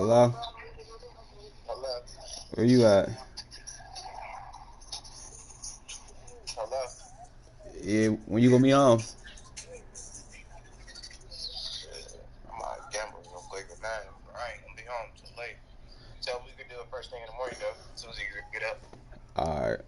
Hello? Hello? Where you at? Hello? Yeah, when you gonna be home? I'm out gambling real quick at 9. I ain't gonna be home till late. So we could do it first thing in the morning, though, as soon as you get up. Alright.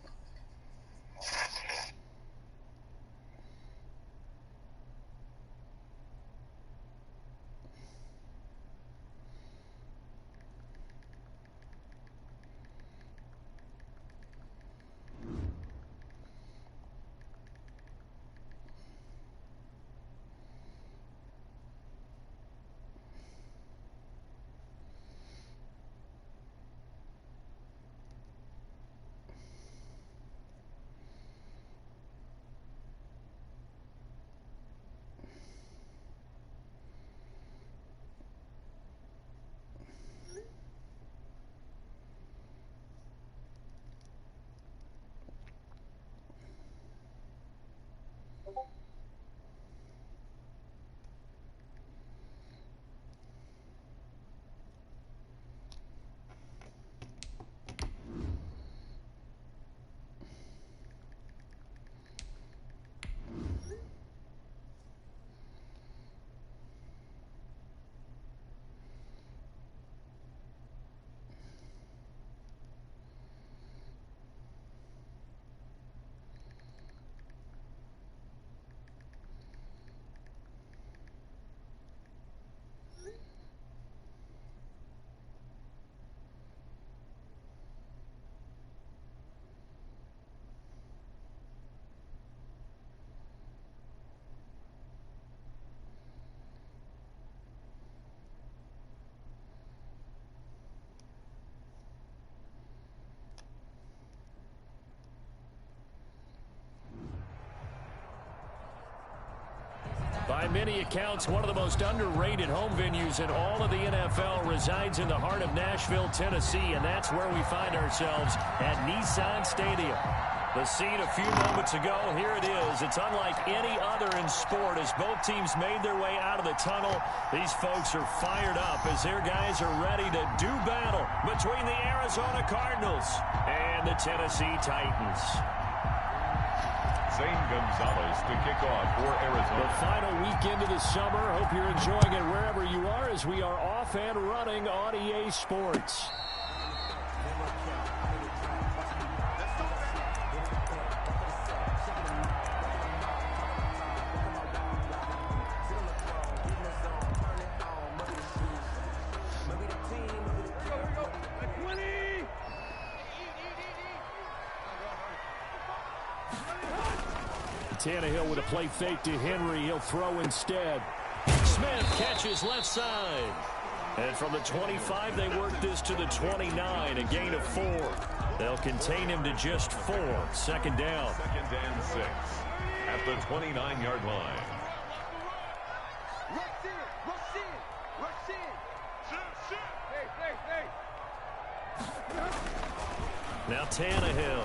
By many accounts, one of the most underrated home venues in all of the NFL resides in the heart of Nashville, Tennessee, and that's where we find ourselves at Nissan Stadium. The scene a few moments ago, here it is. It's unlike any other in sport as both teams made their way out of the tunnel. These folks are fired up as their guys are ready to do battle between the Arizona Cardinals and the Tennessee Titans. Zane Gonzalez to kick off for Arizona. The final weekend of the summer. Hope you're enjoying it wherever you are as we are off and running on EA Sports. Tannehill with a play fake to Henry. He'll throw instead. Smith catches left side. And from the 25, they work this to the 29, a gain of 4. They'll contain him to just 4. Second down. Second and 6 at the 29-yard line. Now Tannehill.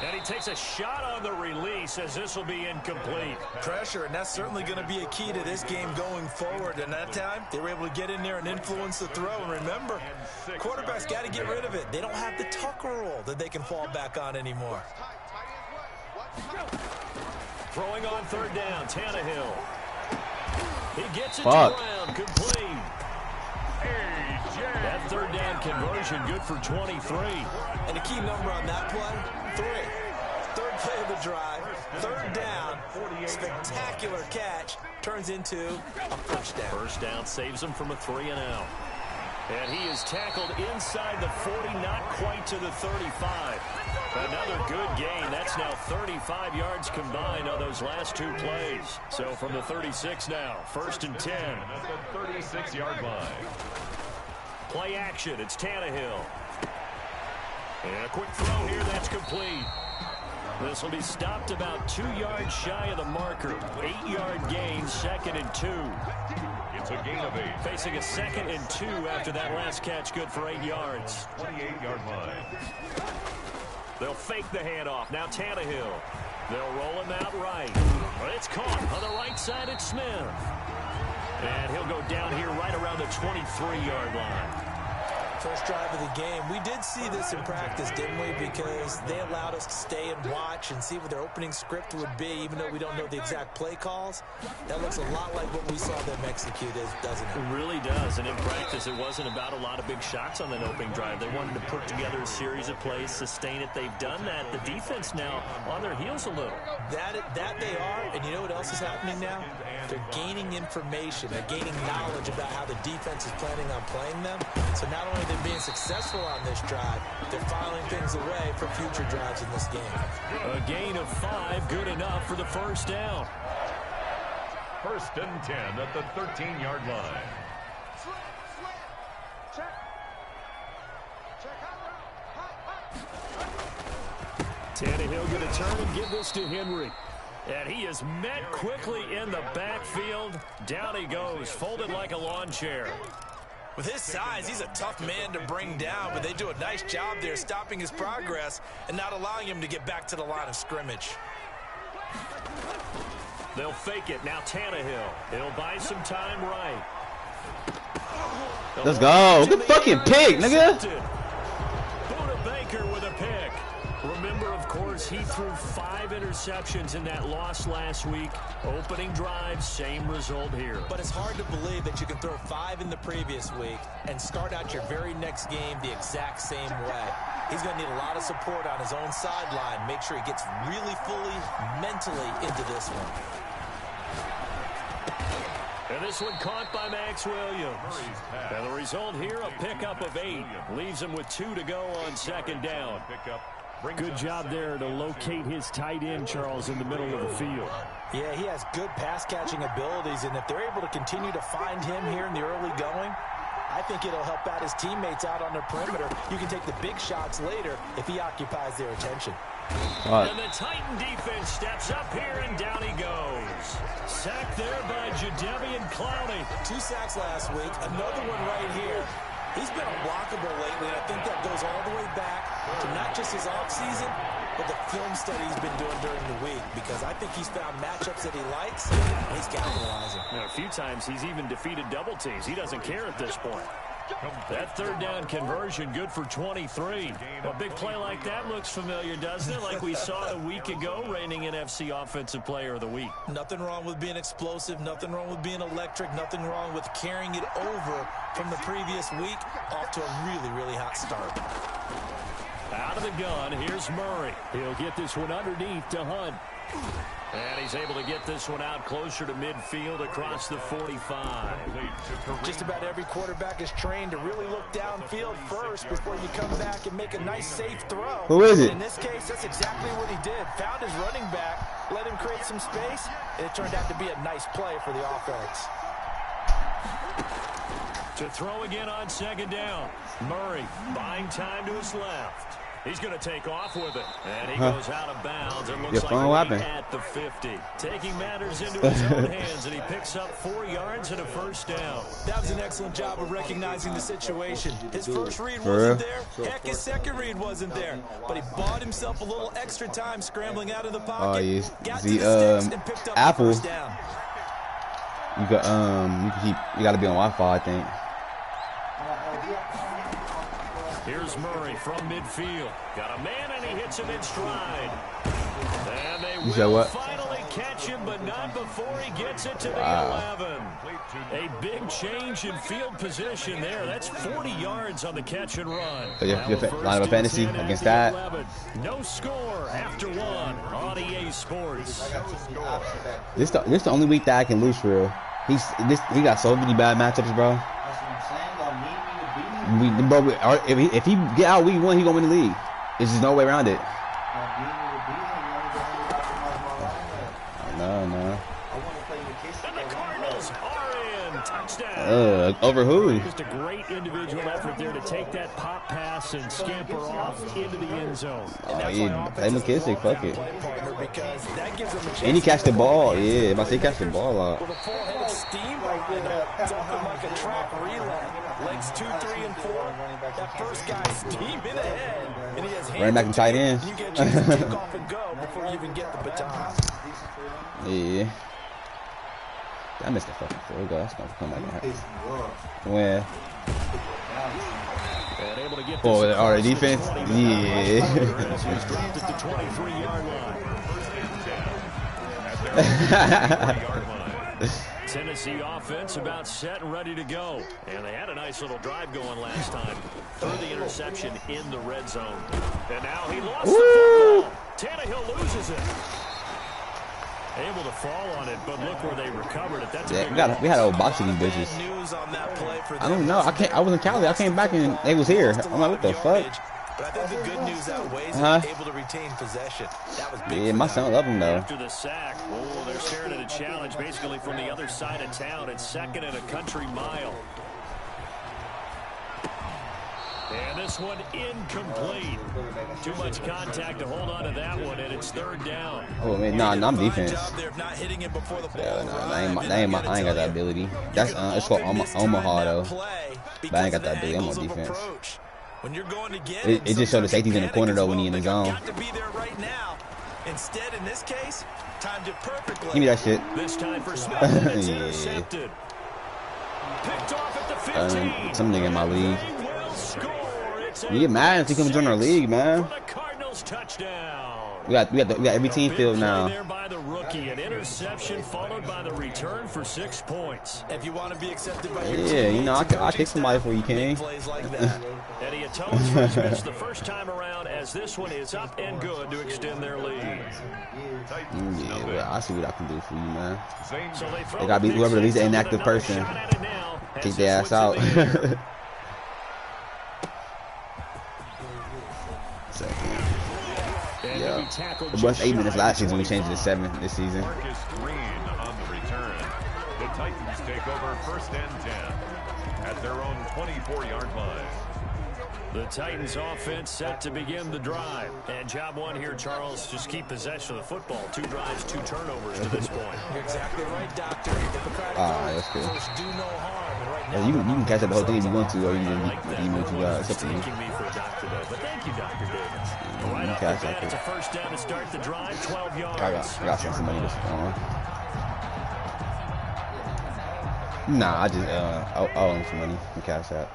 And he takes a shot on the release as this will be incomplete. Pressure, and that's certainly going to be a key to this game going forward. And that time, they were able to get in there and influence the throw. And remember, quarterbacks got to get rid of it. They don't have the Tucker roll that they can fall back on anymore. Throwing on third down, Tannehill. He ggets it to ground, complete. That third down conversion good for 23. And a key number on that play, 3. Third play of the drive, third down, spectacular catch, turns into a first down. First down saves him from a 3-and-out. And he is tackled inside the 40, not quite to the 35. Another good gain. That's now 35 yards combined on those last 2 plays. So from the 36 now, first and 10. At the 36-yard line. Play action. It's Tannehill. And a quick throw here. That's complete. This will be stopped about 2 yards shy of the marker. 8-yard gain, second and 2. It's a gain of 8. Facing a second and 2 after that last catch, good for 8 yards. 28-yard line. They'll fake the handoff. Now Tannehill. They'll roll him out right. But it's caught on the right side at Smith. And he'll go down here right around the 23-yard line. First drive of the game. We did see this in practice, didn't we? Because they allowed us to stay and watch and see what their opening script would be, even though we don't know the exact play calls. That looks a lot like what we saw them execute, doesn't it? It really does. And in practice, it wasn't about a lot of big shots on that opening drive. They wanted to put together a series of plays, sustain it. They've done that. The defense now on their heels a little. That they are. And you know what else is happening now? They're gaining information. They're gaining knowledge about how the defense is planning on playing them. So not only they're being successful on this drive, they're filing things away for future drives in this game. A gain of 5, good enough for the first down. 1st and 10 at the 13-yard line. Tannehill going to turn and give this to Henry. And he is met quickly in the backfield. Down he goes, folded like a lawn chair. With his size, he's a tough man to bring down, but they do a nice job there stopping his progress and not allowing him to get back to the line of scrimmage. They'll fake it. Now Tannehill. He'll buy some time right. Let's go. Good fucking pick, nigga. Buda Baker with a pick. Remember, of course, he threw 5 interceptions in that loss last week. Opening drive, same result here. But it's hard to believe that you can throw 5 in the previous week and start out your very next game the exact same way. He's going to need a lot of support on his own sideline. Make sure he gets really fully mentally into this one. And this one caught by Max Williams. And the result here, a pickup of 8. Leaves him with 2 to go on 2nd down. Good job there to locate his tight end, Charles, in the middle of the field. Yeah, he has good pass-catching abilities, and if they're able to continue to find him here in the early going, I think it'll help out his teammates out on the perimeter. You can take the big shots later if he occupies their attention. And the Titan defense steps up here, and down he goes. Sacked there by Jadeveon Clowney. 2 sacks last week, another one right here. He's been unblockable lately, and I think that goes all the way back to not just his offseason, but the film study he's been doing during the week, because I think he's found matchups that he likes, and he's capitalizing. Now, a few times he's even defeated double teams. He doesn't care at this point. That 3rd down conversion, good for 23. A big play like that looks familiar, doesn't it? Like we saw a week ago, reigning NFC Offensive Player of the Week. Nothing wrong with being explosive, nothing wrong with being electric, nothing wrong with carrying it over from the previous week off to a really, really hot start. Out of the gun, here's Murray. He'll get this one underneath to Hunt. And he's able to get this one out closer to midfield across the 45. Just about every quarterback is trained to really look downfield first before you come back and make a nice, safe throw. Who is it? In this case, that's exactly what he did. Found his running back, let him create some space, and it turned out to be a nice play for the offense. To throw again on 2nd down. Murray buying time to his left. He's going to take off with it. And he goes out of bounds. It looks like right at the 50. Taking matters into his own hands, and he picks up 4 yards and a 1st down. That was an excellent job of recognizing the situation. His first read wasn't there. Heck, his second read wasn't there. But he bought himself a little extra time scrambling out of the pocket. Got to the sticks and picked up Apple. the 1st down. You got to be on Wi-Fi, I think. Here's Murray from midfield. Got a man, and he hits him in stride. And they will finally catch him, but not before he gets it to the 11. A big change in field position there. That's 40 yards on the catch and run. So you line up a fantasy against that. No score after 1 on EA Sports. This the only week that I can lose for real. He got so many bad matchups, bro. If he get out week 1, he gonna win the league. There's just no way around it. No. And the Cardinals are in. Touchdown. Over who? Just a great individual effort there to take that pop pass and scamper off into the end zone. Play McKissick, fuck it. And he catch the ball. Yeah, if I say catch the ball out. With a full head of steam right there, something like a track relay. Legs 2, 3, and 4. That first guy's steaming ahead, and he has hands. Running back and tight end. You get a chance to take off and go before you even get the baton. Yeah. I missed the fucking field goal. That's gonna come back and hurt. When? Oh, our defense? Yeah. Tennessee offense about set and ready to go. And they had a nice little drive going last time. Threw the interception in the red zone. And now he lost the football. Tannehill loses it. Able to fall on it, but look where they recovered it. That's we had old boxing these bitches. I don't know. I was in Cali. I came back and they was here. I'm like, what the fuck? But I think the good news outweighs able to retain possession. That was big. Yeah, my son love him though. After the sack, oh, they're staring at a challenge basically from the other side of town. It's 2nd and a country mile. And this one incomplete. Too much contact to hold on to that one, and it's 3rd down. Oh man, nah, I'm defense. Yeah, nah, I ain't got that ability. That's it's called Omaha though. But I ain't got that ability. I'm on defense. When you're going to get it just showed the safety's in the corner though when he in the zone. Got to be there right now. Instead, in this case, timed it perfectly. Give me that shit. This time for Smith, and it's intercepted. Picked off at the 15. Some nigga in my league. You get mad if he comes join our league, man. We got every team field now. There by the rookie, an interception followed by the return for 6 points. If you want to be accepted by your yeah, you know I kick somebody for you, King. And he atones for his miss the first time around, as this one is up and good to extend their lead. Yeah, well, I see what I can do for you, man. So they gotta beat whoever the least inactive person. Kick their ass out. Yeah, it was 8 minutes last season. We changed it to 7 this season. Marcus Green on the return. The Titans take over 1st and 10 at their own 24-yard line. The Titans offense set to begin the drive. And job one here, Charles, just keep possession of the football. 2 drives, 2 turnovers to this point. You're exactly right, Doctor. That's good. Do no harm. Right now, you can catch up the whole thing if you want to, or you can do what you got. It's up to you. Me for a doctor, though. But thank you, Dr. Davis. Right off the bat, it's a 1st down to start the drive, 12 yards. I got some money this on. Nah, I just I owe him some money from Cash App.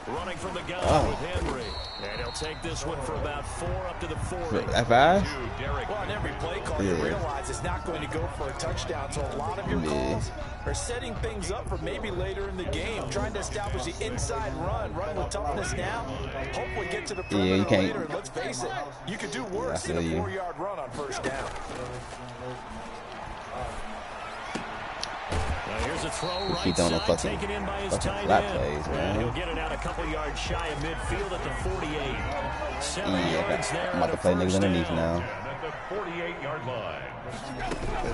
Running from the gun with Henry. And he'll take this one for about 4 up to the 40. F5? Well, on every play call, you realize it's not going to go for a touchdown. So a lot of your calls are setting things up for maybe later in the game. Trying to establish the inside run with toughness now. Hopefully get to the perimeter later. And let's face it, you could do worse than a 4-yard run on 1st down. Here's a throw right side, taken in by his tight end. He'll get it out a couple yards shy of midfield at the 48. 7 yards there. I'm about to play niggas underneath now. At the 48-yard line.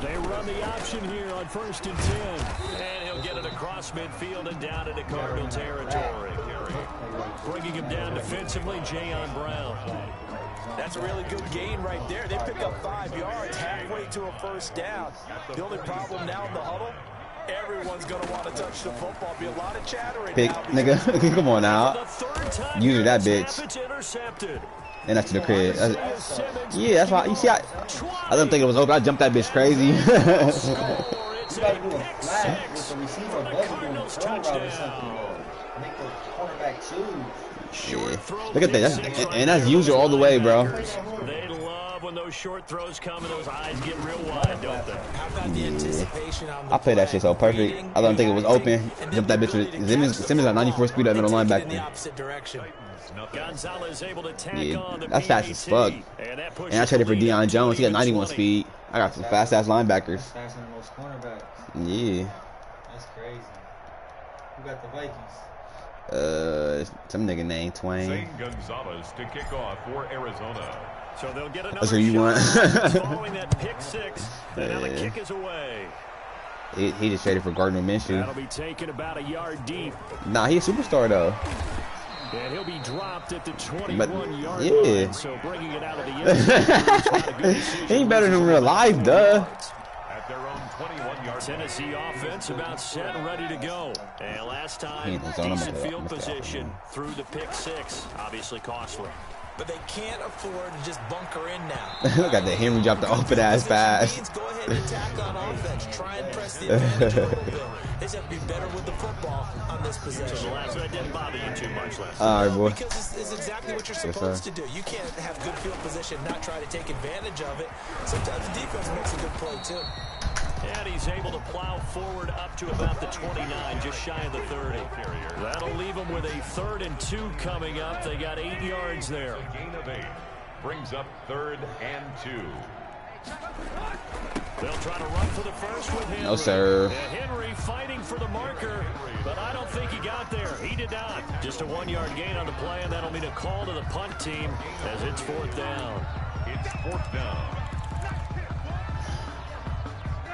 They run the option here on 1st and 10. And he'll get it across midfield and down into Cardinal territory. Bringing him down defensively, Jayon Brown. That's a really good gain right there. They pick up 5 yards halfway to a 1st down. The only problem now in the huddle, everyone's going to want to touch the football. Be a lot of chattering Pick, now. nigga. Come on now. Use that bitch. And that's to the crib. Yeah, that's why. You see, I didn't think it was over. I jumped that bitch crazy. Yeah. Look at that. And that's user all the way, bro. When those short throws come and those eyes get real wide, don't they? Yeah. I played that shit so perfect. I don't think it was open. Jumped that bitch with Simmons at 94 speed at middle linebacker. Yeah, that's fast as fuck. And I traded for Deion Jones. He got 91 speed. I got some fast ass linebackers. Faster than most cornerbacks. Yeah. That's crazy. Who got the Vikings? Some nigga named Twain. Zane Gonzalez to kick off for Arizona. So they'll get another that's what you want. following that pick 6. And now the kick is away. He just traded for Gardner Minshew. That'll be taken about a yard deep. Nah, he's a superstar though. And he'll be dropped at the 21-yard line. So bringing it out of the end. He ain't better than real life, duh. At their own 21-yard Tennessee offense about set and ready to go. And last time, decent field position through the pick 6. Obviously costly. but they can't afford to just bunker in now. Look at the Henry dropped the open ass pass. Go ahead and attack on offense. Try and press the advantage a little bit. They just have to be better with the football on this possession. So the last one didn't bother you too much last All right, boy. Because it's exactly what you're supposed to do. You can't have good field position, not try to take advantage of it. Sometimes the defense makes a good play, too. And he's able to plow forward up to about the 29, just shy of the 30. That'll leave them with a 3rd and 2 coming up. They got 8 yards there. A gain of 8 brings up 3rd and 2. They'll try to run for the first with Henry. No, sir. Henry fighting for the marker, but I don't think he got there. He did not. Just a 1-yard gain on the play, and that'll mean a call to the punt team as it's 4th down. It's 4th down.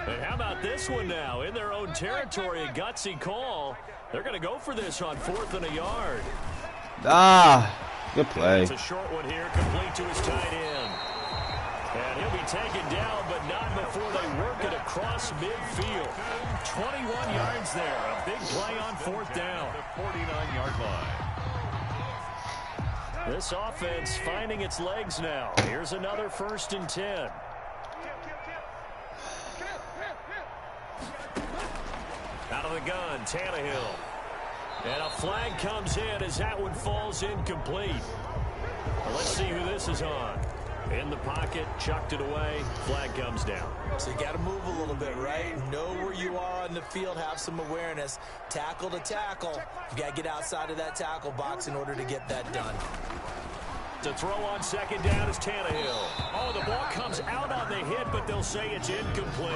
And how about this one now? In their own territory, a gutsy call. They're going to go for this on 4th and a yard. Ah, good play. It's a short one here, complete to his tight end. And he'll be taken down, but not before they work it across midfield. 21 yards there. A big play on 4th down. The 49-yard line. This offense finding its legs now. Here's another 1st and 10. Out of the gun, Tannehill. And a flag comes in as that one falls incomplete. Well, let's see who this is on. In the pocket, chucked it away, flag comes down. So you got to move a little bit, right? Know where you are on the field, have some awareness. Tackle to tackle. You got to get outside of that tackle box in order to get that done. To throw on 2nd down is Tannehill. Oh, the ball comes out on the hit, but they'll say it's incomplete.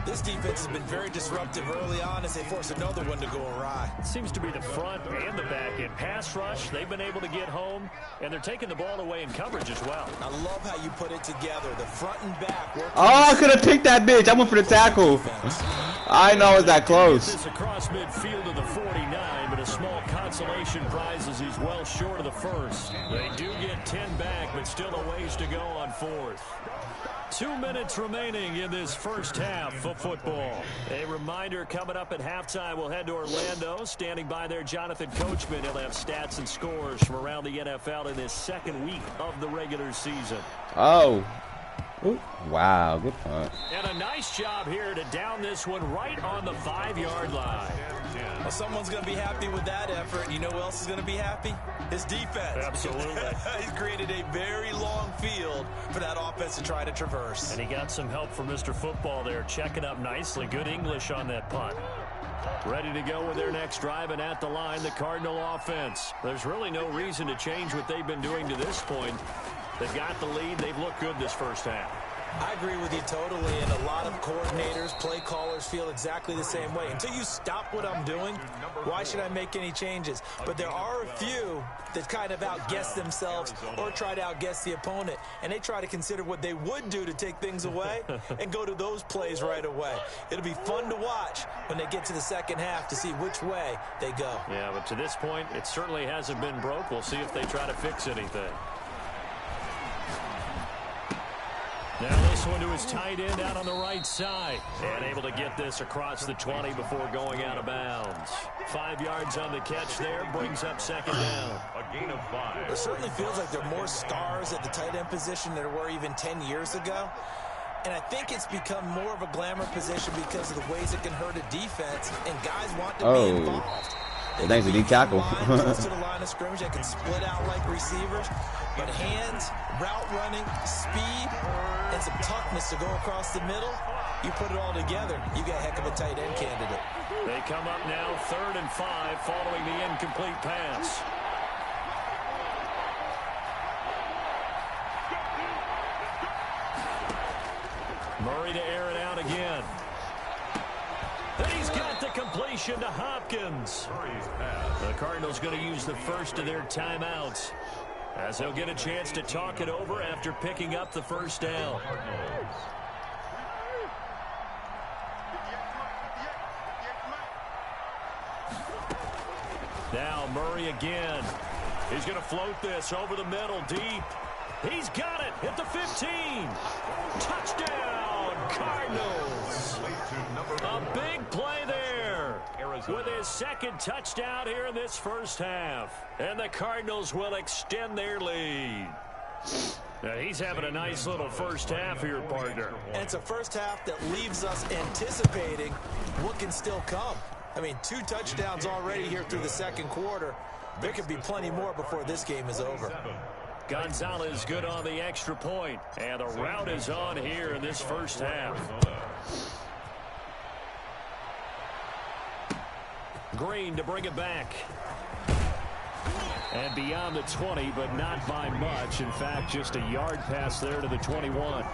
This defense has been very disruptive early on as they force another one to go awry. It seems to be the front and the back end. Pass rush, they've been able to get home, and they're taking the ball away in coverage as well. I love how you put it together. The front and back work. Oh, I could have picked that bitch. I went for the tackle. I know it's that close. This across midfield to the 49, but a small consolation prize as he's well short of the 1st. They do get 10 back, but still a ways to go on 4th. 2 minutes remaining in this first half of football. A reminder, coming up at halftime, we'll head to Orlando. Standing by there, Jonathan Coachman. He'll have stats and scores from around the NFL in this 2nd week of the regular season. Oh. Ooh, wow, good punt. And a nice job here to down this one right on the 5-yard line. Well, someone's going to be happy with that effort. You know who else is going to be happy? His defense. Absolutely. He's created a very long field for that offense to try to traverse. And he got some help from Mr. Football there, checking up nicely. Good English on that punt. Ready to go with their next drive, and at the line, the Cardinal offense. There's really no reason to change what they've been doing to this point. They've got the lead. They've looked good this first half. I agree with you totally, and a lot of coordinators, play callers feel exactly the same way. Until you stop what I'm doing, why should I make any changes? But there are a few that kind of outguess themselves or try to outguess the opponent, and they try to consider what they would do to take things away and go to those plays right away. It'll be fun to watch when they get to the second half to see which way they go. Yeah, but to this point, it certainly hasn't been broke. We'll see if they try to fix anything. Now this one to his tight end out on the right side. And able to get this across the 20 before going out of bounds. 5 yards on the catch there. Brings up 2nd down. A gain of 5. It certainly feels like there are more stars at the tight end position than there were even 10 years ago. And I think it's become more of a glamour position because of the ways it can hurt a defense. And guys want to be involved. Thanks to D tackle. Close to the line of scrimmage, they can split out like receivers. But hands, route running, speed, and some toughness to go across the middle, you put it all together, you got a heck of a tight end candidate. They come up now 3rd and 5 following the incomplete pass. Murray to air it out again. And he's got the completion to Hopkins. The Cardinals going to use the first of their timeouts as they'll get a chance to talk it over after picking up the 1st down. Now Murray again. He's going to float this over the middle deep. He's got it at the 15. Touchdown, Cardinals. A big play there with his 2nd touchdown here in this first half. And the Cardinals will extend their lead. He's having a nice little first half here, partner. And it's a first half that leaves us anticipating what can still come. I mean, 2 touchdowns already here through the second quarter. There could be plenty more before this game is over. Gonzalez good on the extra point. And the route is on here in this first half. Green to bring it back. And beyond the 20, but not by much. In fact, just a yard pass there to the 21.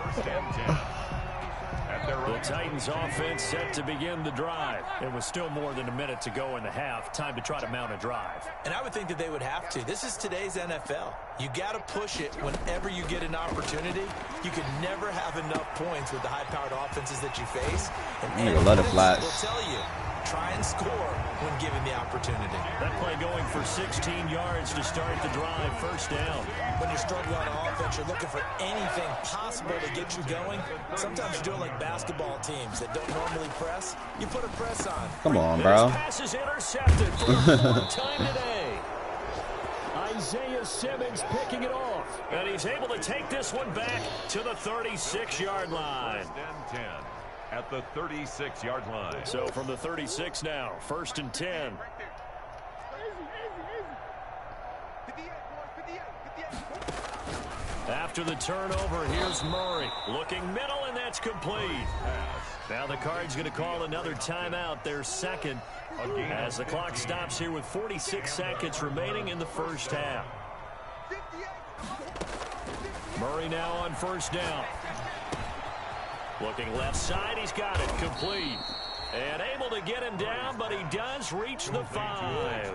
The Titans offense set to begin the drive. It was still more than a minute to go in the half. Time to try to mount a drive. And I would think that they would have to. This is today's NFL. You got to push it whenever you get an opportunity. You can never have enough points with the high-powered offenses that you face. And a lot of flats. Will tell you, try and score when given the opportunity. That play going for 16 yards to start the drive. First down. When you're struggling on offense, you're looking for anything possible to get you going. Sometimes you do it like basketball teams that don't normally press. You put a press on. Come on, bro. This pass is intercepted for the 4th time today. Isaiah Simmons picking it off. And he's able to take this one back to the 36-yard line. First and 10 at the 36-yard line. So from the 36 now, 1st and 10. After the turnover, here's Murray. Looking middle, and that's complete. Now the Cards going to call another timeout, their second, as the clock stops here with 46 seconds remaining in the first half. Murray now on first down. Looking left side, he's got it, complete. And able to get him down, but he does reach the 5.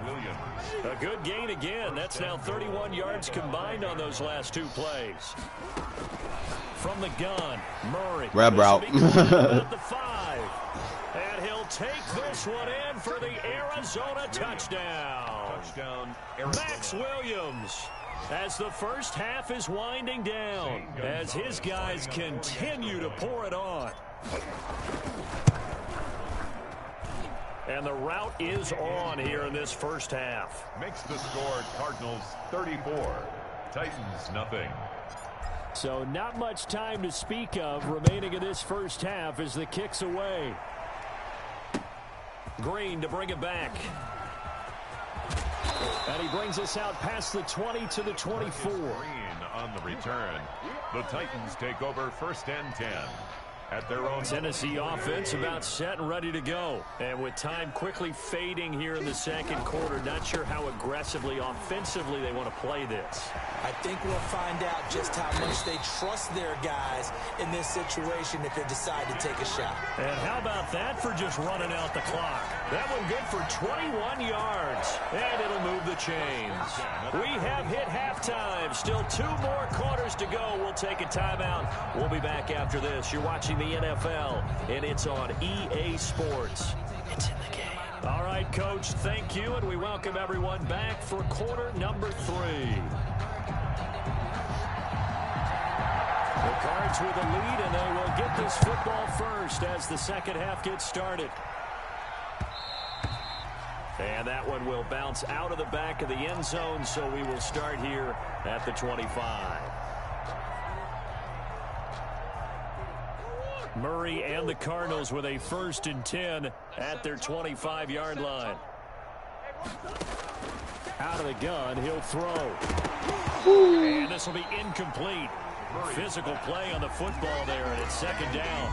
A good gain again. That's now 31 yards combined on those last 2 plays. From the gun, Murray. Grab route. The 5. And he'll take this one in for the Arizona touchdown. Max Williams. As the first half is winding down, as his guys continue to pour it on. And the route is on here in this first half. Makes the score Cardinals 34, Titans nothing. So not much time to speak of remaining in this first half as the kick's away. Green to bring it back. And he brings us out past the 20 to the 24. Green on the return. The Titans take over 1st and 10. At their own. Tennessee offense about set and ready to go. And with time quickly fading here in the second quarter, not sure how aggressively, offensively they want to play this. I think we'll find out just how much they trust their guys in this situation if they decide to take a shot. And how about that for just running out the clock? That one good for 21 yards. And it'll move the chains. We have hit halftime. Still 2 more quarters to go. We'll take a timeout. We'll be back after this. You're watching the NFL, and it's on EA Sports. It's in the game. All right, Coach, thank you, and we welcome everyone back for quarter number 3. The Cards with a lead, and they will get this football first as the second half gets started. And that one will bounce out of the back of the end zone, so we will start here at the 25. Murray and the Cardinals with a 1st and 10 at their 25-yard line. Out of the gun, he'll throw. And this will be incomplete. Physical play on the football there, and it's 2nd down.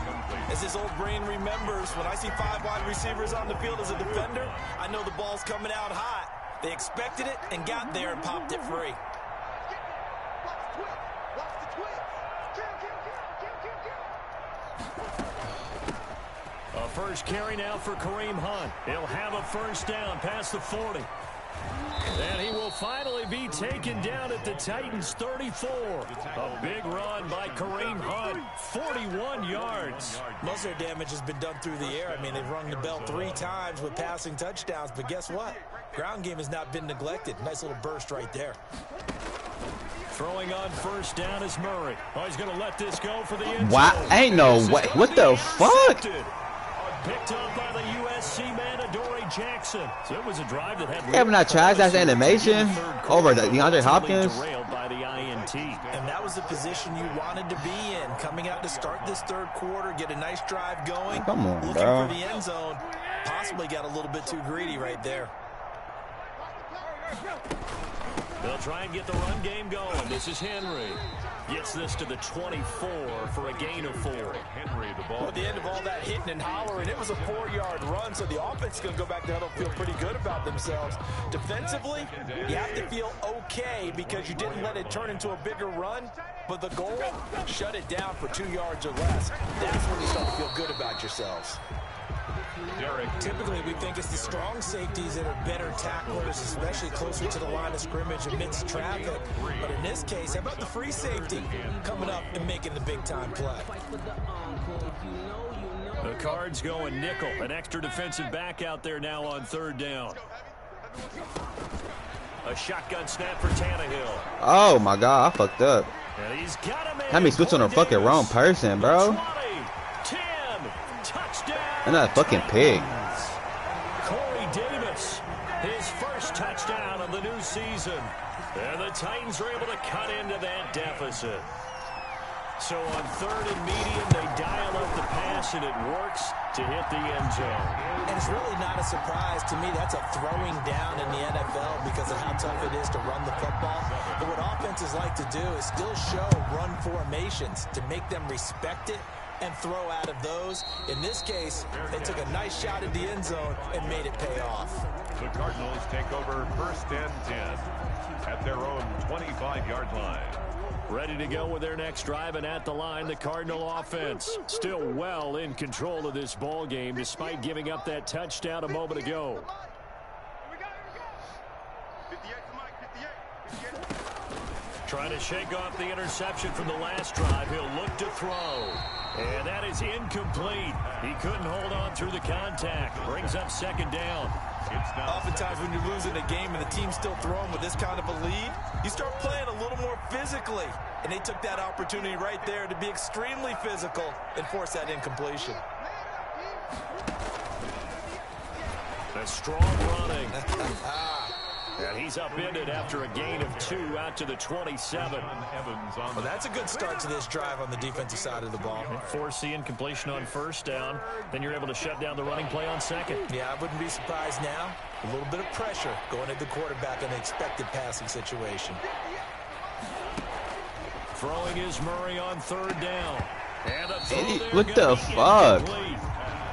As his old brain remembers, when I see 5 wide receivers on the field as a defender, I know the ball's coming out hot. They expected it and got there and popped it free. A first carry now for Kareem Hunt. He'll have a first down past the 40. And he will finally be taken down at the Titans' 34. A big run by Kareem Hunt, 41 yards. Most of their damage has been done through the air. I mean, they've rung the bell 3 times with passing touchdowns, but guess what? Ground game has not been neglected. Nice little burst right there. Throwing on first down is Murray. Oh, he's going to let this go for the end zone. Wow, ain't no way. What the fuck? Picked up by the USC man, Adoree Jackson. So it was a drive that had. Haven't I tried that animation over the DeAndre Hopkins? Derailed by the INT. PAT. And that was the position you wanted to be in. Coming out to start this third quarter, get a nice drive going. Come on, looking bro. for the end zone. Possibly got a little bit too greedy right there. They'll try and get the run game going. This is Henry. Gets this to the 24 for a gain of 4. Henry, the ball. Well, at the end of all that hitting and hollering, it was a 4-yard run, so the offense is going to go back there and feel pretty good about themselves. Defensively, you have to feel okay because you didn't let it turn into a bigger run, but the goal, shut it down for 2 yards or less. That's when you start to feel good about yourselves. Typically, we think it's the strong safeties that are better tacklers, especially closer to the line of scrimmage amidst traffic. But in this case, how about the free safety coming up and making the big-time play? The Cards going nickel. An extra defensive back out there now on 3rd down. A shotgun snap for Tannehill. Oh, my God. I fucked up. And he's got him in. Had me switch on the fucking wrong person, bro. 20, 10, touchdown. And that fucking pig. Corey Davis, his first touchdown of the new season. And the Titans are able to cut into that deficit. So on 3rd and medium, they dial up the pass, and it works to hit the end zone. And it's really not a surprise to me. That's a throwing down in the NFL because of how tough it is to run the football. But what offenses like to do is still show run formations to make them respect it and throw out of those. In this case, they took a nice shot at the end zone and made it pay off. The Cardinals take over 1st and 10 at their own 25-yard line. Ready to go with their next drive, and at the line, the Cardinal offense still well in control of this ball game despite giving up that touchdown a moment ago. Trying to shake off the interception from the last drive. He'll look to throw. And that is incomplete. He couldn't hold on through the contact. Brings up 2nd down. Oftentimes when you're losing a game and the team's still throwing with this kind of a lead, you start playing a little more physically. And they took that opportunity right there to be extremely physical and force that incompletion. A strong running. And he's upended after a gain of 2 out to the 27. Well, that's a good start to this drive on the defensive side of the ball. Force the incompletion on 1st down. Then you're able to shut down the running play on 2nd. Yeah, I wouldn't be surprised now. A little bit of pressure going at the quarterback in the expected passing situation. Throwing is Murray on 3rd down. And a throw there What the fuck?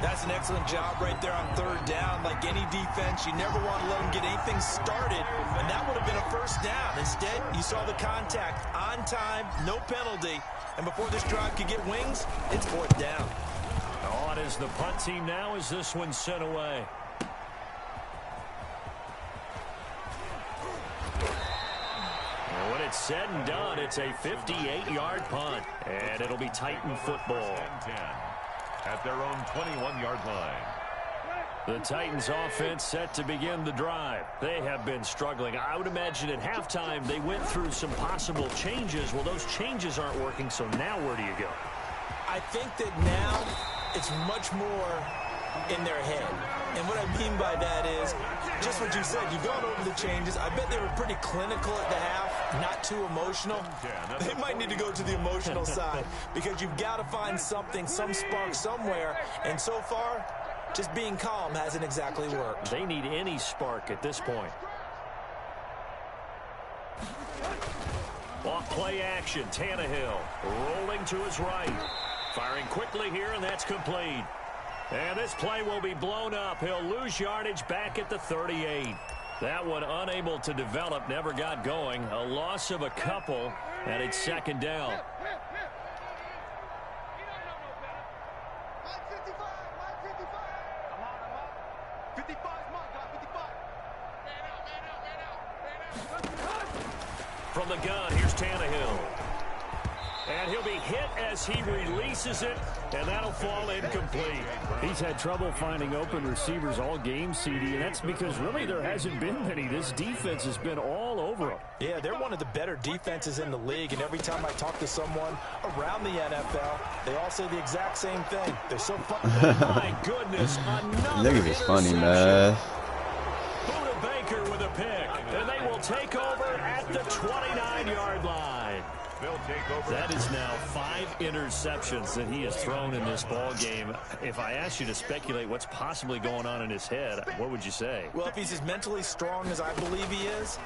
That's an excellent job right there on 3rd down. Like any defense, you never want to let them get anything started, and that would have been a 1st down. Instead, you saw the contact on time, no penalty, and before this drive could get wings, it's 4th down. On is the punt team now as this one's sent away. And when it's said and done, it's a 58-yard punt, and it'll be Titan football. At their own 21-yard line. The Titans offense set to begin the drive. They have been struggling. I would imagine at halftime they went through some possible changes. Well, those changes aren't working, so now where do you go? I think that now it's much more in their head. And what I mean by that is just what you said. You've gone over the changes. I bet they were pretty clinical at the half, not too emotional. They might need to go to the emotional side because you've got to find something, some spark somewhere. And so far, just being calm hasn't exactly worked. They need any spark at this point. Off play action, Tannehill rolling to his right. Firing quickly here, and that's complete. And this play will be blown up. He'll lose yardage back at the 38. That one unable to develop, never got going. A loss of a couple, and it's 2nd down. From the gun, here's Tannehill. And he'll be hit as he releases it, and that'll fall incomplete. He's had trouble finding open receivers all game, CD, and that's because really there hasn't been many. This defense has been all over him. Yeah, they're one of the better defenses in the league, and every time I talk to someone around the NFL, they all say the exact same thing. They're so fucking My goodness, another Niggas is funny, man. Buda Baker with a pick, and they will take over at the 29-yard line. They'll take over. That is now 5 interceptions that he has thrown in this ball game. If I asked you to speculate what's possibly going on in his head, what would you say? Well, if he's as mentally strong as I believe he is,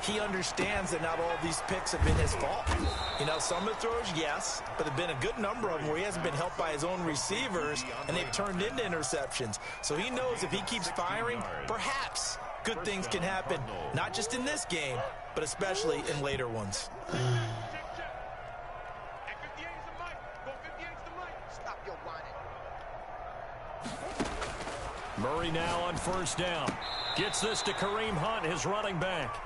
he understands that not all of these picks have been his fault. You know, some of the throws, yes, but there have been a good number of them where he hasn't been helped by his own receivers, and they've turned into interceptions. So he knows if he keeps firing, perhaps good things can happen, not just in this game, but especially in later ones. Murray now on first down. Gets this to Kareem Hunt, his running back.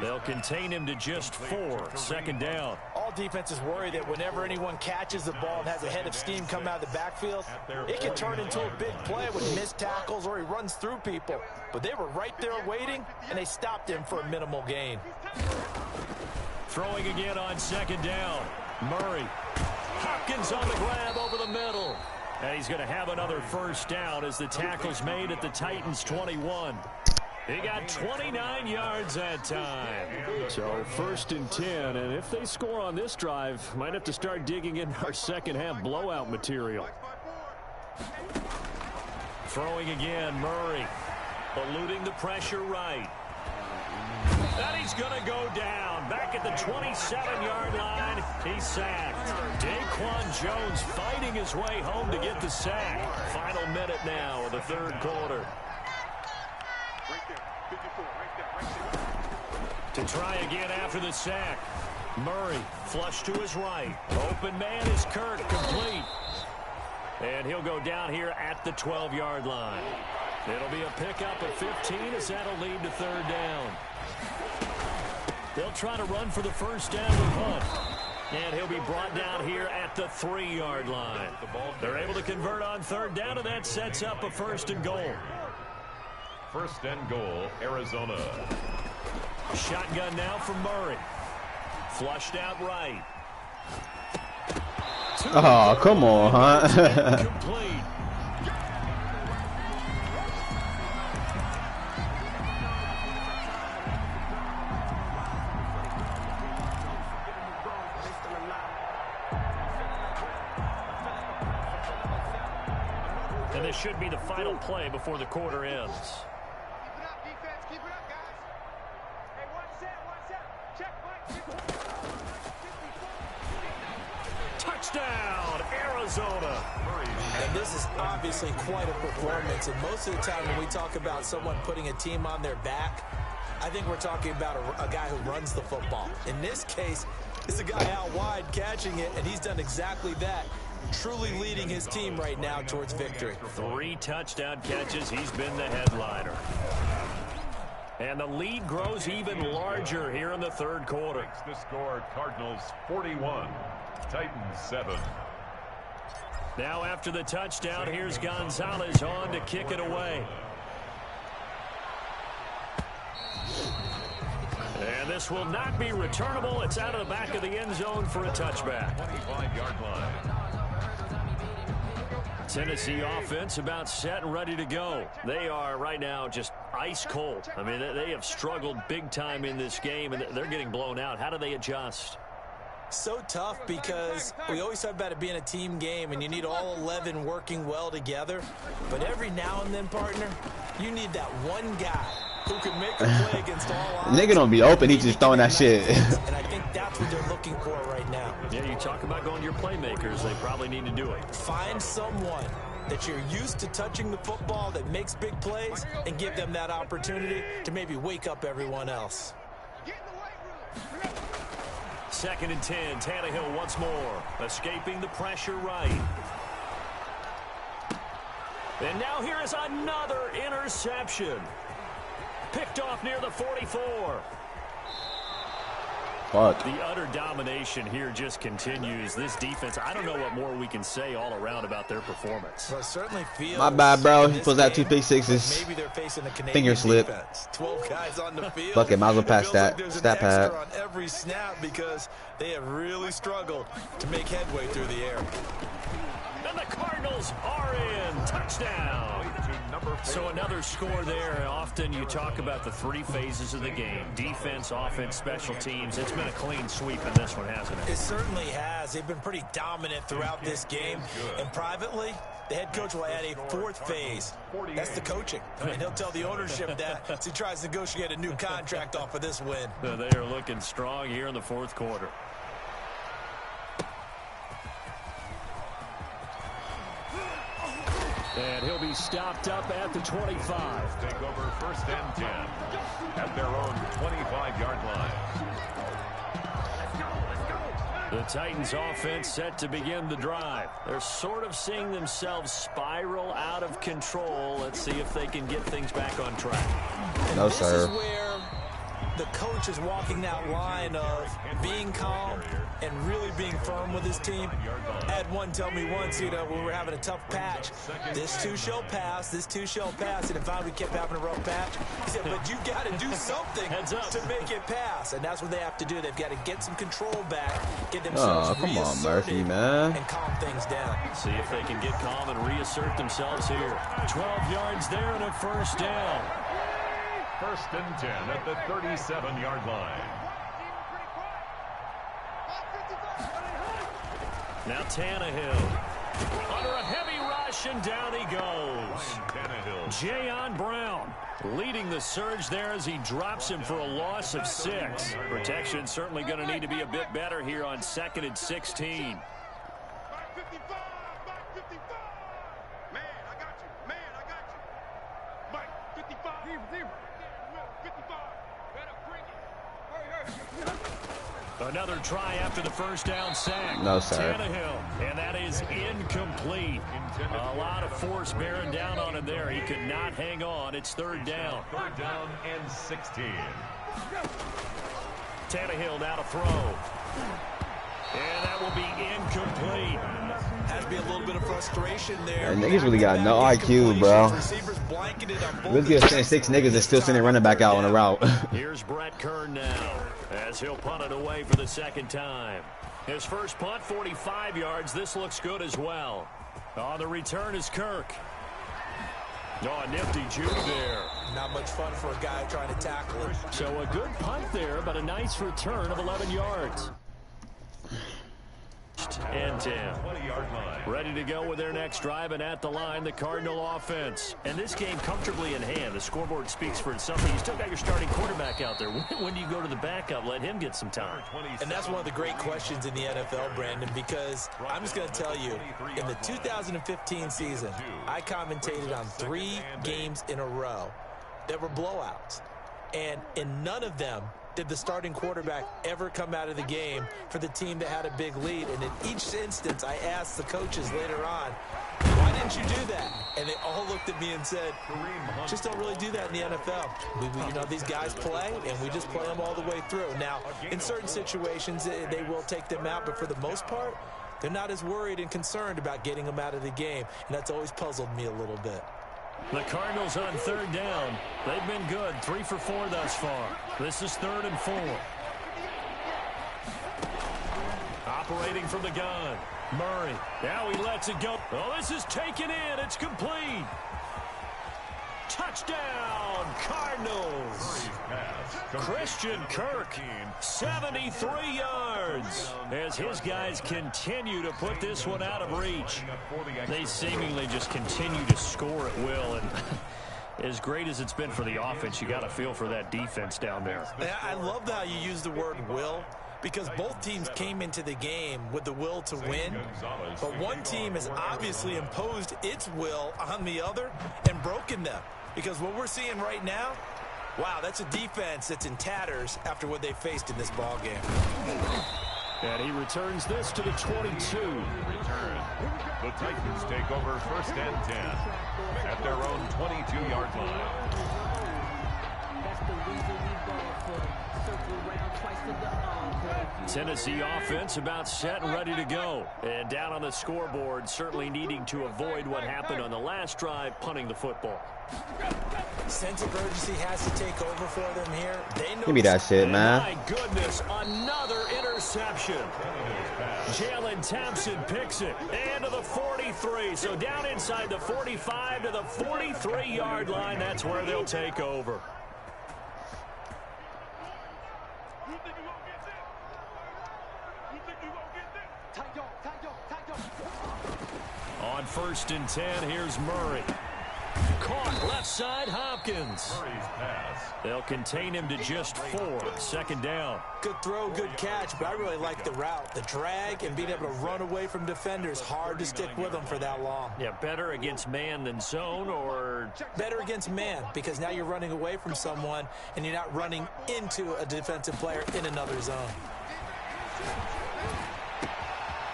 They'll contain him to just 4. Second down. All defenses worry that whenever anyone catches the ball and has a head of steam come out of the backfield, it can turn into a big play with missed tackles or he runs through people. But they were right there waiting, and they stopped him for a minimal gain. Throwing again on second down. Murray. Hopkins on the grab over the middle. And he's going to have another first down as the tackle's made at the Titans' 21. He got 29 yards that time. So first and 10, and if they score on this drive, might have to start digging in our second half blowout material. Throwing again, Murray. Eluding the pressure right. And he's going to go down. Back at the 27-yard line, he's sacked. Daquan Jones fighting his way home to get the sack. Final minute now of the third quarter. To try again after the sack. Murray flush to his right. Open man is Kirk, complete. And he'll go down here at the 12-yard line. It'll be a pickup of 15 as that'll lead to third down. They'll try to run for the first down with Hunt. And he'll be brought down here at the 3-yard line. They're able to convert on third down, and that sets up a first and goal. First and goal, Arizona. Shotgun now from Murray. Flushed out right. Oh, come on, huh? Complete. And this should be the final play before the quarter ends. Touchdown, Arizona. And this is obviously quite a performance. And most of the time when we talk about someone putting a team on their back, I think we're talking about a guy who runs the football. In this case, it's a guy out wide catching it, and he's done exactly that. Truly leading his team right now towards victory. 3 touchdown catches. He's been the headliner. And the lead grows even larger here in the third quarter. The score, Cardinals 41, Titans 7. Now after the touchdown, here's Gonzalez on to kick it away. And this will not be returnable. It's out of the back of the end zone for a touchback. 25-yard line. Tennessee offense about set and ready to go. They are right now just ice cold. I mean, they have struggled big time in this game, and they're getting blown out. How do they adjust? So tough because we always talk about it being a team game, and you need all 11 working well together. But every now and then, partner, you need that one guy who can make a play against all odds. Nigga don't be open. He's just throwing that shit. And I think that's what they're looking for right now. Yeah, you talk about going to your playmakers. They probably need to do it. Find someone that you're used to touching the football that makes big plays and give them that opportunity to maybe wake up everyone else. Second and 10. Tannehill once more. Escaping the pressure right. And now here is another interception. Picked off near the 44. Fuck. The utter domination here just continues. This defense, I don't know what more we can say all around about their performance. Well, it certainly feels My bad, bro. He pulls out 2 pick sixes. Maybe they're facing the Canadian Finger slip. defense. 12 guys on the field. Fuck it, might as well pass It feels that. like there's an Stat pad. extra on every snap because they have really struggled to make headway through the air. And the Cardinals are in. Touchdown. So another score there. Often you talk about the three phases of the game. Defense, offense, special teams. It's been a clean sweep in this one, hasn't it? It certainly has. They've been pretty dominant throughout this game. And privately, the head coach will add a fourth phase. That's the coaching. And he'll tell the ownership that as he tries to negotiate a new contract off of this win. They are looking strong here in the fourth quarter. And he'll be stopped up at the 25. Take over first and 10 at their own 25-yard line. The Titans offense set to begin the drive. They're sort of seeing themselves spiral out of control. Let's see if they can get things back on track. No, this sir. Is where the coach is walking that line of being calm and really being firm with his team. I had one tell me once, you know, when we were having a tough patch, this too shall pass, this too shall pass. And if we kept having a rough patch, he said, but you got to do something to make it pass. And that's what they have to do. They've got to get some control back, get themselves come on, Murphy, man. and calm things down. See if they can get calm and reassert themselves here. 12 yards there and a first down. First and 10 at the 37-yard line. Now Tannehill under a heavy rush, and down he goes. Jayon Brown leading the surge there as he drops him for a loss of 6. Protection certainly going to need to be a bit better here on 2nd and 16. Another try after the first down sack. No, sir. Tannehill, and that is incomplete. A lot of force bearing down on him there. He could not hang on. It's third down. Third down and 16. Tannehill now to throw. And that will be incomplete. Has to be a little bit of frustration there. Yeah, niggas really got no IQ, bro. Let's get 6 niggas that's still sending running back out on the route. Here's Brett Kern now as he'll punt it away for the second time. His first punt, 45 yards. This looks good as well. On the return is Kirk. Oh, a nifty juke there. Not much fun for a guy trying to tackle him. So a good punt there, but a nice return of 11 yards. And 10. Ready to go with their next drive, and at the line, the Cardinal offense. And this game comfortably in hand. The scoreboard speaks for itself. You still got your starting quarterback out there. When do you go to the backup? Let him get some time. And that's one of the great questions in the NFL, Brandon, because I'm just going to tell you, in the 2015 season, I commentated on 3 games in a row that were blowouts. And in none of them did the starting quarterback ever come out of the game for the team that had a big lead. And in each instance, I asked the coaches later on, why didn't you do that? And they all looked at me and said, just don't really do that in the NFL. You know, these guys play, and we just play them all the way through. Now, in certain situations, they will take them out, but for the most part, they're not as worried and concerned about getting them out of the game. And that's always puzzled me a little bit. The Cardinals on third down. They've been good. 3 for 4 thus far. This is 3rd and 4. Operating from the gun. Murray. Now he lets it go. Oh, this is taken in. It's complete. Touchdown, Cardinals. Christian Kirk, 73 yards. As his guys continue to put this one out of reach. They seemingly just continue to score at will. And as great as it's been for the offense, you got to feel for that defense down there. I love how you use the word will, because both teams came into the game with the will to win, but one team has obviously imposed its will on the other and broken them. Because what we're seeing right now, wow, that's a defense that's in tatters after what they faced in this ball game. And he returns this to the 22. Return. The Titans take over first and 10 at their own 22-yard line. Tennessee offense about set and ready to go. And down on the scoreboard, certainly needing to avoid what happened on the last drive, punting the football. Sense of urgency has to take over for them here. They know. Give me that shit, man. My goodness, another interception. Jalen Thompson picks it. And to the 43. So down inside the 45 to the 43-yard line. That's where they'll take over. On 1st and 10, here's Murray. Caught left side, Hopkins. They'll contain him to just 4. 2nd down. Good throw, good catch, but I really like the route. The drag and being able to run away from defenders. Hard to stick with them for that long. Yeah, better against man than zone, or? Better against man, because now you're running away from someone and you're not running into a defensive player in another zone.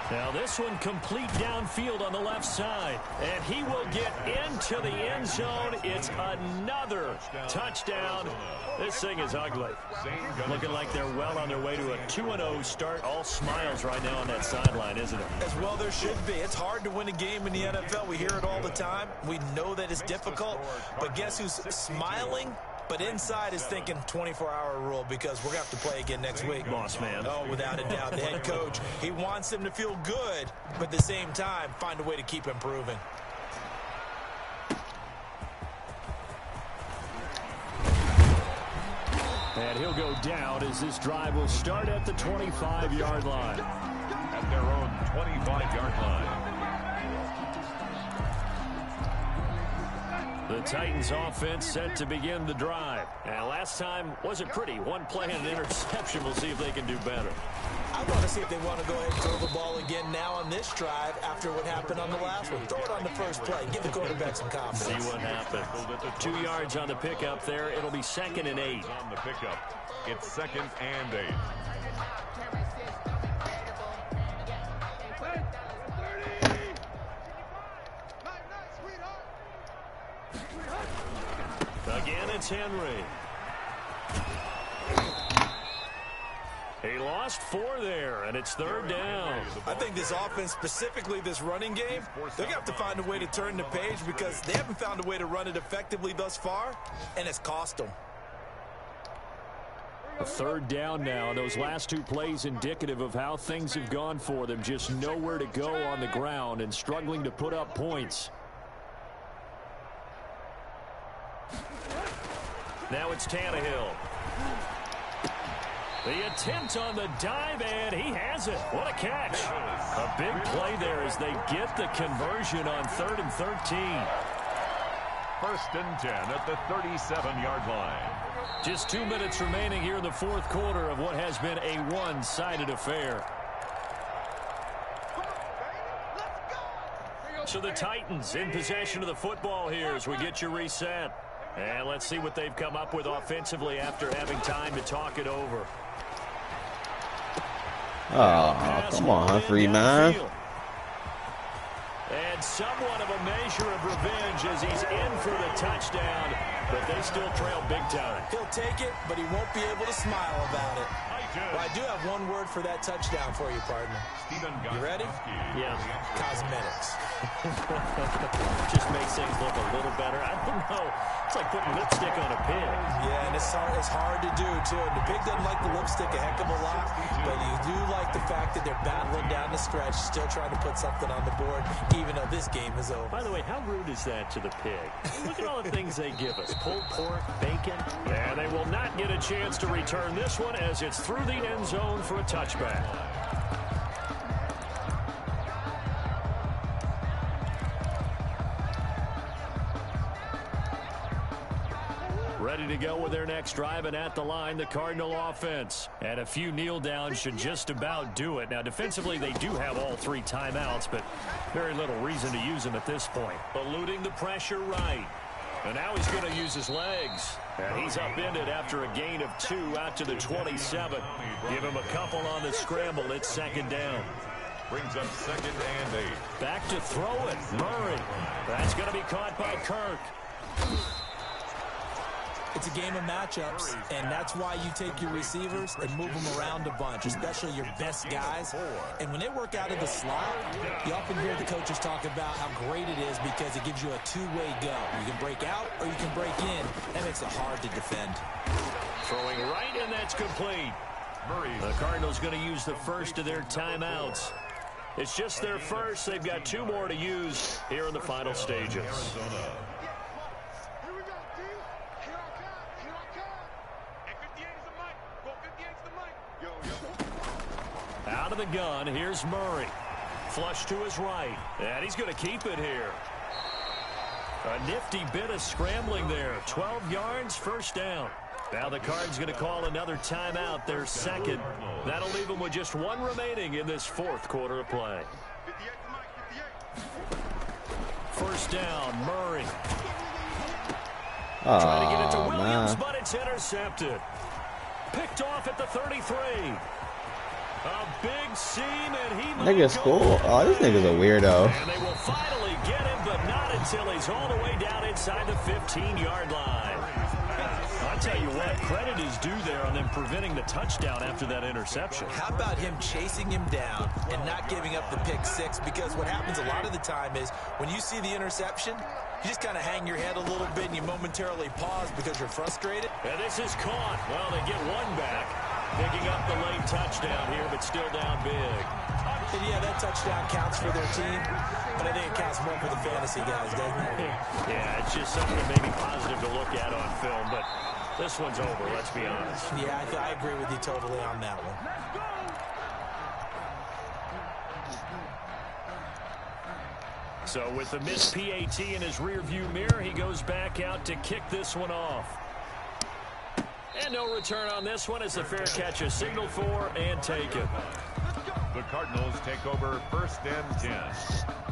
Now this one complete downfield on the left side. And he will get into the end zone. It's another touchdown. This thing is ugly. Looking like they're well on their way to a 2-0 start. All smiles right now on that sideline, isn't it? As well there should be. It's hard to win a game in the NFL. We hear it all the time. We know that it's difficult. But guess who's smiling? But inside is thinking 24-hour rule, because we're going to have to play again next week. Boss man. Oh, without a doubt. The head coach, he wants them to feel good, but at the same time, find a way to keep improving. And he'll go down as this drive will start at the 25-yard line. At their own 25-yard line. The Titans offense set to begin the drive. And last time wasn't pretty. One play and an interception. We'll see if they can do better. I want to see if they want to go ahead and throw the ball again now on this drive after what happened on the last one. Throw it on the first play. Give the quarterback some confidence. See what happens. 2 yards on the pickup there. It'll be 2nd and 8. On the pickup, it's 2nd and 8. Again, it's Henry. He lost 4 there, and it's 3rd down. I think this offense, specifically this running game, they're going to have to find a way to turn the page, because they haven't found a way to run it effectively thus far, and it's cost them. A 3rd down now. Those last 2 plays indicative of how things have gone for them. Just nowhere to go on the ground and struggling to put up points. Now it's Tannehill. The attempt on the dive, and he has it. What a catch. A big play there as they get the conversion on 3rd and 13. 1st and 10 at the 37-yard line. Just 2 minutes remaining here in the 4th quarter of what has been a one-sided affair. So the Titans in possession of the football here as we get you reset. And let's see what they've come up with offensively after having time to talk it over. Oh, come on, Humphrey, man. And somewhat of a measure of revenge as he's in for the touchdown, but they still trail big time. He'll take it, but he won't be able to smile about it. Well, I do have one word for that touchdown for you, partner. You ready? Yeah. Cosmetics. Just makes things look a little better. I don't know. It's like putting lipstick on a pig. Yeah, and it's hard to do, too. And the pig doesn't like the lipstick a heck of a lot, but you do like the fact that they're battling down the stretch, still trying to put something on the board, even though this game is over. By the way, how rude is that to the pig? Look at all the things they give us. Pulled pork, bacon. And they will not get a chance to return this one as it's through the end zone for a touchback. Ready to go with their next drive, and at the line, the Cardinal offense. And a few kneel downs should just about do it. Now, defensively, they do have all 3 timeouts, but very little reason to use them at this point. Eluding the pressure right. And now he's going to use his legs. And he's upended after a gain of 2 out to the 27. Give him a couple on the scramble. It's 2nd down. Brings up 2nd and 8. Back to throw it. Murray. That's going to be caught by Kirk. It's a game of matchups, and that's why you take your receivers and move them around a bunch, especially your best guys. And when they work out of the slot, you often hear the coaches talk about how great it is because it gives you a two-way go. You can break out or you can break in. That makes it hard to defend. Throwing right, and that's complete. The Cardinals going to use the first of their timeouts. It's just their first. They've got 2 more to use here in the final stages. Out of the gun, here's Murray. Flush to his right, and he's going to keep it here. A nifty bit of scrambling there. 12 yards, first down. Now the Cards going to call another timeout, their second. That'll leave them with just 1 remaining in this 4th quarter of play. First down, Murray. Trying to get it to Williams, but it's intercepted. Picked off at the 33. A big seam, and he might nigga score. Oh, this nigga's a weirdo. And they will finally get him, but not until he's all the way down inside the 15-yard line. I'll tell you what, credit is due there on them preventing the touchdown after that interception. How about him chasing him down and not giving up the pick 6? Because what happens a lot of the time is when you see the interception, you just kind of hang your head a little bit and you momentarily pause because you're frustrated. And this is caught. Well, they get 1 back. Picking up the late touchdown here, but still down big. And yeah, that touchdown counts for their team, but I think it counts more for the fantasy guys, doesn't it? Yeah, it's just something that may be positive to look at on film, but this one's over, let's be honest. Yeah, I agree with you totally on that one. So with the missed PAT in his rearview mirror, he goes back out to kick this one off. And no return on this one as the fair catch is signaled for and taken. The Cardinals take over 1st and 10.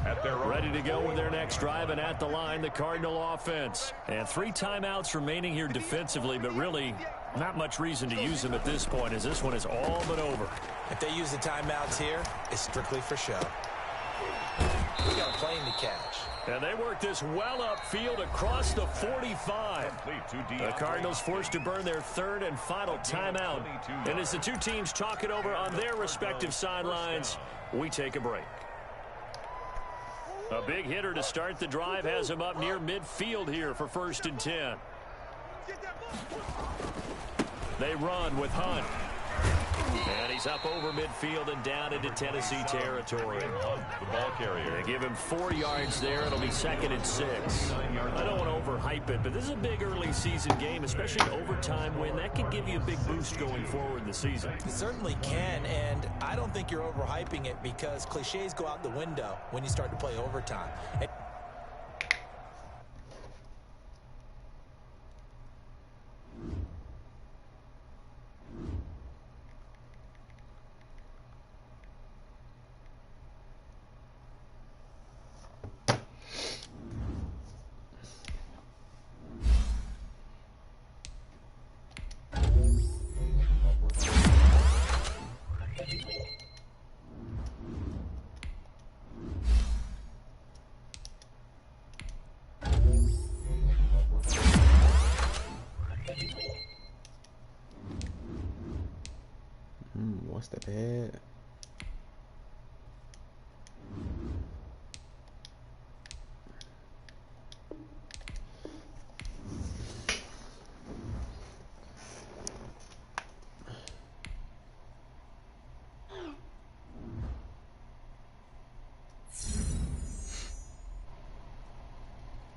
At their ready to go with their next drive, and at the line, the Cardinal offense. And 3 timeouts remaining here defensively, but really not much reason to use them at this point as this one is all but over. If they use the timeouts here, it's strictly for show. We got a plane to catch. And they work this well upfield across the 45. The Cardinals forced to burn their 3rd and final timeout. And as the 2 teams talk it over on their respective sidelines, we take a break. A big hitter to start the drive has him up near midfield here for 1st and 10. They run with Hunt. And he's up over midfield and down into Tennessee territory. The ball carrier. They give him 4 yards there. It'll be 2nd and 6. I don't want to overhype it, but this is a big early season game, especially an overtime win. That could give you a big boost going forward in the season. It certainly can, and I don't think you're overhyping it because cliches go out the window when you start to play overtime. What's the bad?